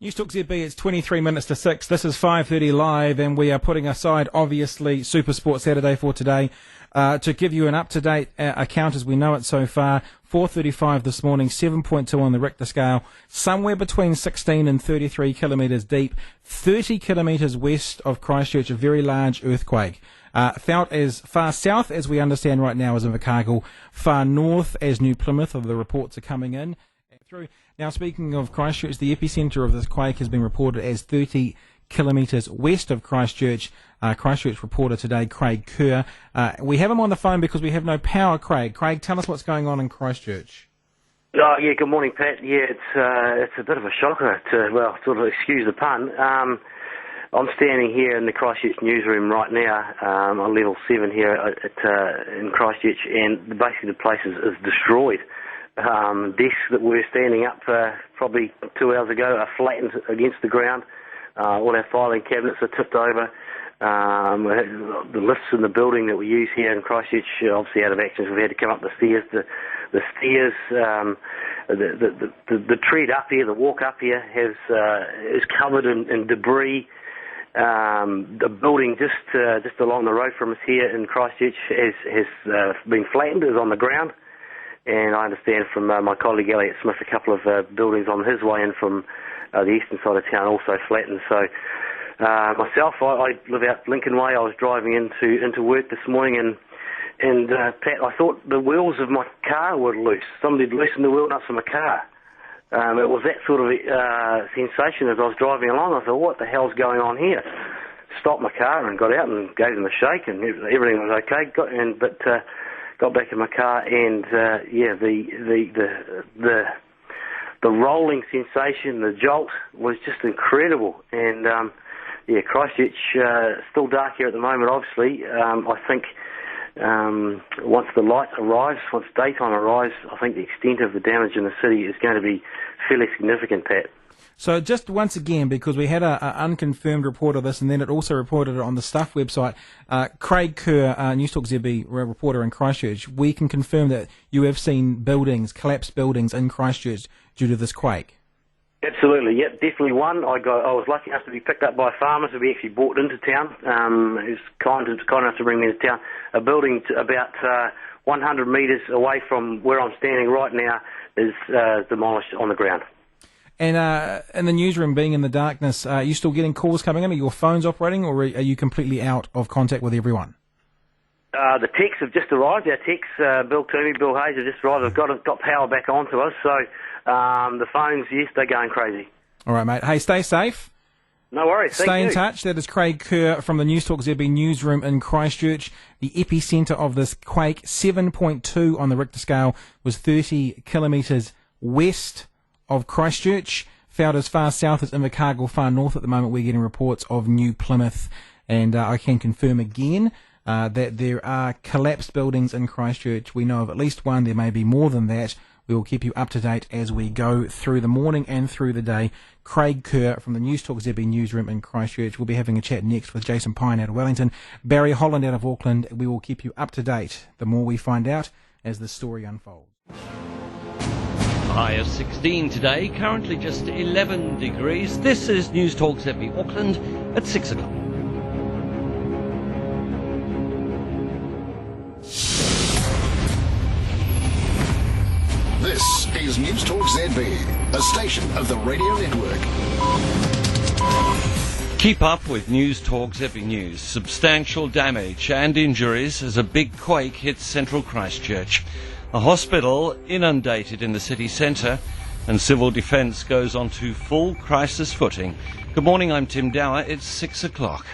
Newstalk ZB, it's 23 minutes to 6. This is 5:30 live, and we are putting aside, obviously, Super Sport Saturday for today to give you an up-to-date account as we know it so far. 4:35 this morning, 7.2 on the Richter scale, somewhere between 16 and 33 kilometres deep, 30 kilometres west of Christchurch, a very large earthquake. Felt as far south as we understand right now as Invercargill, far north as New Plymouth, the reports are coming in. Now, speaking of Christchurch, the epicentre of this quake has been reported as 30 kilometres west of Christchurch. Christchurch reporter today, Craig Kerr. We have him on the phone because we have no power, Craig. Craig, tell us what's going on in Christchurch. Oh, yeah, good morning, Pat. Yeah, it's a bit of a shocker to, sort of excuse the pun. I'm standing here in the Christchurch newsroom right now, on level 7 here in Christchurch, and basically the place is destroyed. Desks that were standing up probably 2 hours ago are flattened against the ground. All our filing cabinets are tipped over. The lifts in the building that we use here in Christchurch are obviously out of action, so we had to come up the stairs. The stairs, the tread up here, the walk up here is covered in debris. The building just along the road from us here in Christchurch has been flattened, is on the ground. And I understand from my colleague Elliot Smith, a couple of buildings on his way in from the eastern side of town also flattened. So myself, I live out Lincoln Way. I was driving into work this morning, and Pat, I thought the wheels of my car were loose. Somebody had loosened the wheel nuts of my car. It was that sort of sensation as I was driving along. I thought, what the hell's going on here? Stopped my car and got out and gave them a shake, and everything was okay. Got back in my car, and the rolling sensation, the jolt was just incredible. And Christchurch still dark here at the moment. Obviously, I think once the light arrives, once daytime arrives, I think the extent of the damage in the city is going to be fairly significant, Pat. So just once again, because we had an unconfirmed report of this, and then it also reported it on the Stuff website, Craig Kerr, Newstalk ZB reporter in Christchurch, we can confirm that you have seen collapsed buildings in Christchurch due to this quake. Absolutely, yep, definitely one. I was lucky enough to be picked up by a farmer to be actually brought into town. He was kind enough to bring me into town. A building about 100 metres away from where I'm standing right now is demolished on the ground. And in the newsroom, being in the darkness, are you still getting calls coming in? Are your phones operating, or are you completely out of contact with everyone? The techs have just arrived. Our techs, Bill Toomey, Bill Hayes, have just arrived. They've got power back on to us. So the phones, yes, they're going crazy. All right, mate. Hey, stay safe. No worries. Stay in touch. That is Craig Kerr from the Newstalk ZB newsroom in Christchurch. The epicentre of this quake, 7.2 on the Richter scale, was 30 kilometres west of Christchurch. Felt as far south as Invercargill, far north at the moment. We're getting reports of New Plymouth, and I can confirm again that there are collapsed buildings in Christchurch. We know of at least one. There may be more than that. We will keep you up to date as we go through the morning and through the day. Craig Kerr from the Newstalk ZB newsroom in Christchurch. We'll be having a chat next with Jason Pine out of Wellington, Barry Holland out of Auckland. We will keep you up to date the more we find out as the story unfolds. High of 16 today, currently just 11 degrees. This is Newstalk ZB Auckland at 6 o'clock. This is Newstalk ZB, a station of the radio network. Keep up with Newstalk ZB News. Substantial damage and injuries as a big quake hits central Christchurch. A hospital inundated in the city centre, and civil defence goes on to full crisis footing. Good morning, I'm Tim Dower. It's 6 o'clock.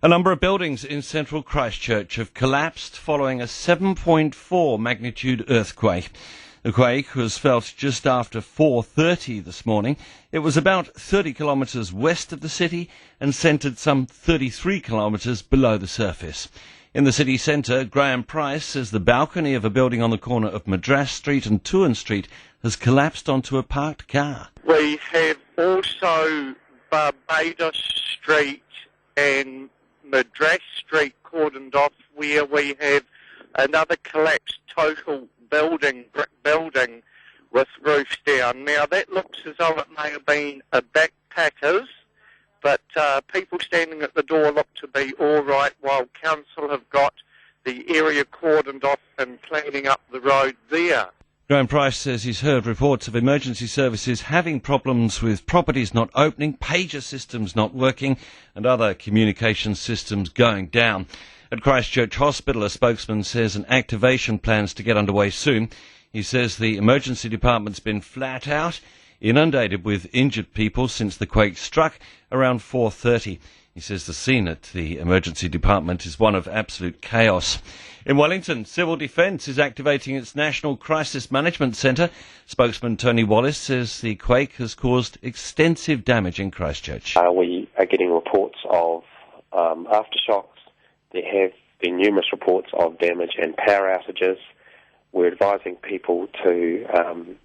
A number of buildings in central Christchurch have collapsed following a 7.4 magnitude earthquake. The quake was felt just after 4:30 this morning. It was about 30 kilometres west of the city and centred some 33 kilometres below the surface. In the city centre, Graham Price says the balcony of a building on the corner of Madras Street and Tuan Street has collapsed onto a parked car. We have also Barbados Street and Madras Street cordoned off, where we have another collapsed total brick building with roofs down. Now, that looks as though it may have been a backpackers, but people standing at the door look to be all right, while council have got the area cordoned off and cleaning up the road there. Graham Price says he's heard reports of emergency services having problems with properties not opening, pager systems not working, and other communication systems going down. At Christchurch Hospital, a spokesman says an activation plan's to get underway soon. He says the emergency department's been flat out, inundated with injured people since the quake struck around 4:30. He says the scene at the emergency department is one of absolute chaos. In Wellington, Civil Defence is activating its National Crisis Management Centre. Spokesman Tony Wallace says the quake has caused extensive damage in Christchurch. We are getting reports of aftershocks. There have been numerous reports of damage and power outages. We're advising people to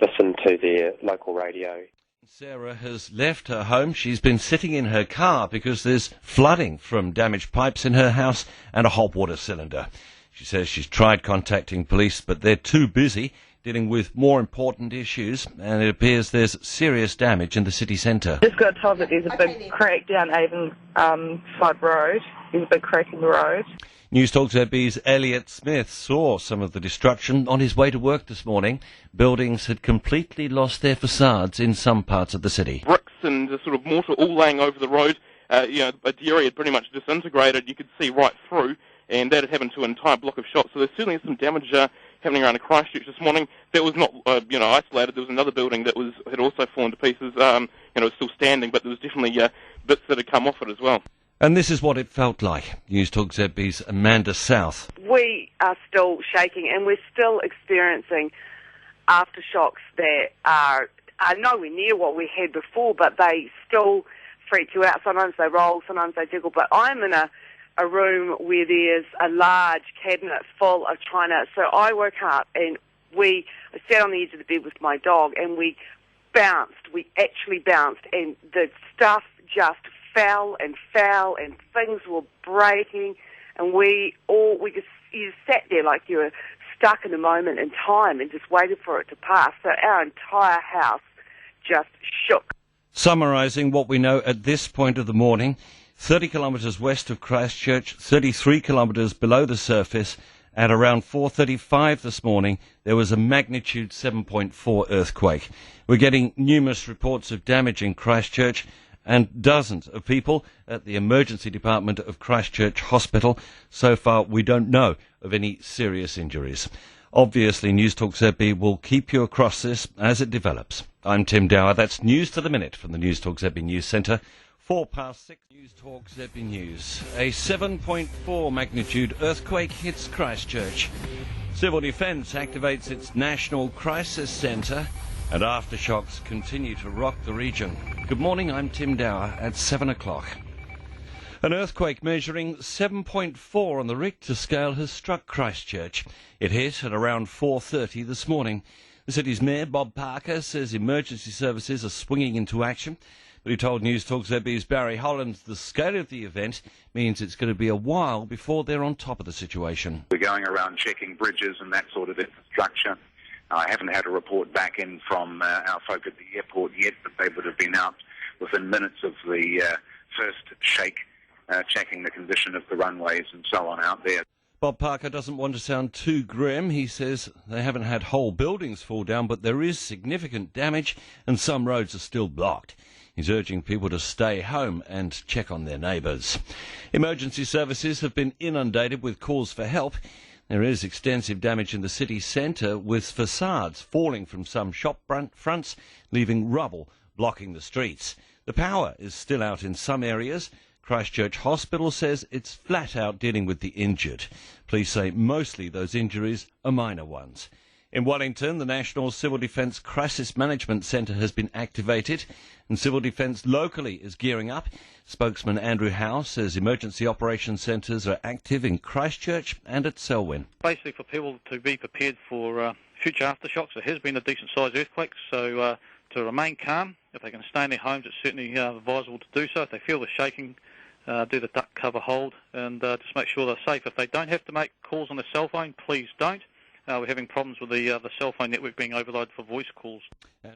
listen to their local radio. Sarah has left her home. She's been sitting in her car because there's flooding from damaged pipes in her house and a hot water cylinder. She says she's tried contacting police, but they're too busy dealing with more important issues, and it appears there's serious damage in the city centre. Just got told that there's a big crack down Avon side road. There's a big crack in the road. Newstalk ZB's Elliot Smith saw some of the destruction on his way to work this morning. Buildings had completely lost their facades in some parts of the city. Bricks and just sort of mortar all laying over the road. A dairy had pretty much disintegrated. You could see right through, and that had happened to an entire block of shops. So there's certainly some damage happening around Christchurch this morning. That was not, isolated. There was another building that had also fallen to pieces. It was still standing, but there was definitely bits that had come off it as well. And this is what it felt like. Newstalk ZB's Amanda South. We are still shaking, and we're still experiencing aftershocks that are nowhere near what we had before, but they still freak you out. Sometimes they roll, sometimes they jiggle. But I'm in a room where there's a large cabinet full of china. So I woke up and I sat on the edge of the bed with my dog, and we bounced. We actually bounced, and the stuff just fell, and things were breaking, and you just sat there like you were stuck in a moment in time and just waited for it to pass. So our entire house just shook. Summarising what we know at this point of the morning, 30 kilometres west of Christchurch, 33 kilometres below the surface, at around 4:35 this morning, there was a magnitude 7.4 earthquake. We're getting numerous reports of damage in Christchurch, and dozens of people at the emergency department of Christchurch Hospital. So far, we don't know of any serious injuries. Obviously, Newstalk ZB will keep you across this as it develops. I'm Tim Dower. That's News to the Minute from the Newstalk ZB News Centre. 6:04. Newstalk ZB News. A 7.4 magnitude earthquake hits Christchurch. Civil Defence activates its National Crisis Centre, and aftershocks continue to rock the region. Good morning, I'm Tim Dower at 7 o'clock. An earthquake measuring 7.4 on the Richter scale has struck Christchurch. It hit at around 4:30 this morning. The city's mayor, Bob Parker, says emergency services are swinging into action. But he told Newstalk ZB's Barry Holland the scale of the event means it's going to be a while before they're on top of the situation. We're going around checking bridges and that sort of infrastructure. I haven't had a report back in from our folk at the airport yet, but they would have been out within minutes of the first shake, checking the condition of the runways and so on out there. Bob Parker doesn't want to sound too grim. He says they haven't had whole buildings fall down, but there is significant damage and some roads are still blocked. He's urging people to stay home and check on their neighbours. Emergency services have been inundated with calls for help. There is extensive damage in the city centre, with facades falling from some shop fronts, leaving rubble blocking the streets. The power is still out in some areas. Christchurch Hospital says it's flat out dealing with the injured. Police say mostly those injuries are minor ones. In Wellington, the National Civil Defence Crisis Management Centre has been activated, and civil defence locally is gearing up. Spokesman Andrew Howe says emergency operations centres are active in Christchurch and at Selwyn. Basically for people to be prepared for future aftershocks. There has been a decent-sized earthquake, so to remain calm. If they can stay in their homes, it's certainly advisable to do so. If they feel the shaking, do the duck cover hold, and just make sure they're safe. If they don't have to make calls on their cell phone, please don't. we're having problems with the cell phone network being overloaded for voice calls.